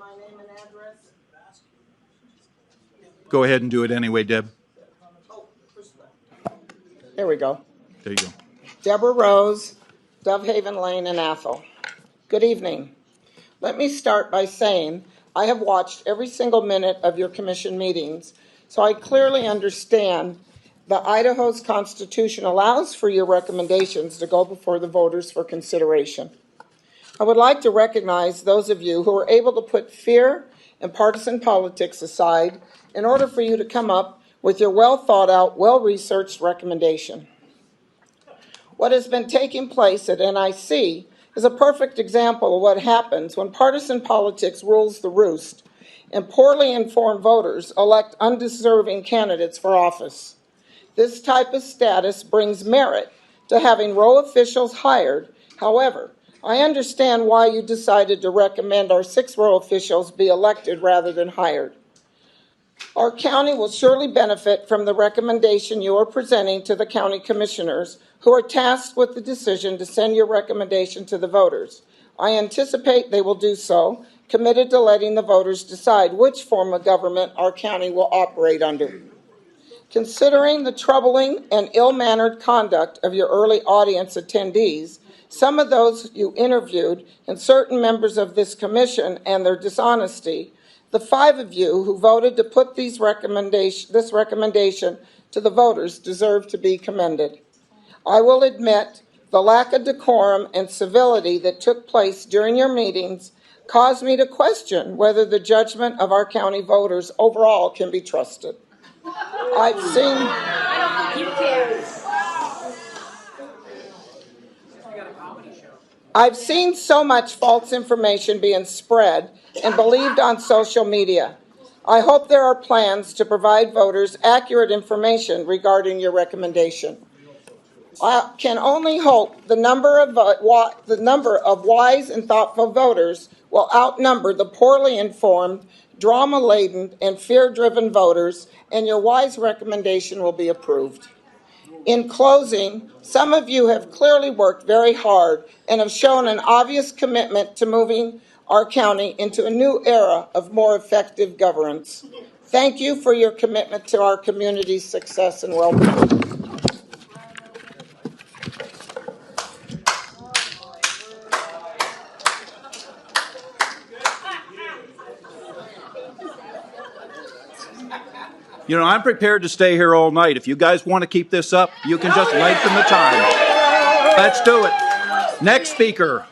my name and address? Go ahead and do it anyway, Deb. There we go. There you go. Deborah Rose, Dovehaven Lane in Athol. Good evening. Let me start by saying I have watched every single minute of your commission meetings, so I clearly understand that Idaho's Constitution allows for your recommendations to go before the voters for consideration. I would like to recognize those of you who were able to put fear and partisan politics aside in order for you to come up with your well-thought-out, well-researched recommendation. What has been taking place at NIC is a perfect example of what happens when partisan politics rules the roost and poorly informed voters elect undeserving candidates for office. This type of status brings merit to having row officials hired. However, I understand why you decided to recommend our 6 row officials be elected rather than hired. Our county will surely benefit from the recommendation you are presenting to the county commissioners who are tasked with the decision to send your recommendation to the voters. I anticipate they will do so, committed to letting the voters decide which form of government our county will operate under. Considering the troubling and ill-mannered conduct of your early audience attendees, some of those you interviewed, and certain members of this commission and their dishonesty, the 5 of you who voted to put this recommendation to the voters deserve to be commended. I will admit the lack of decorum and civility that took place during your meetings caused me to question whether the judgment of our county voters overall can be trusted. I've seen so much false information being spread and believed on social media. I hope there are plans to provide voters accurate information regarding your recommendation. I can only hope the number of wise and thoughtful voters will outnumber the poorly informed, drama-laden, and fear-driven voters, and your wise recommendation will be approved. In closing, some of you have clearly worked very hard and have shown an obvious commitment to moving our county into a new era of more effective governance. Thank you for your commitment to our community's success and well-being. You know, I'm prepared to stay here all night. If you guys want to keep this up, you can just lengthen the time. Let's do it. Next speaker.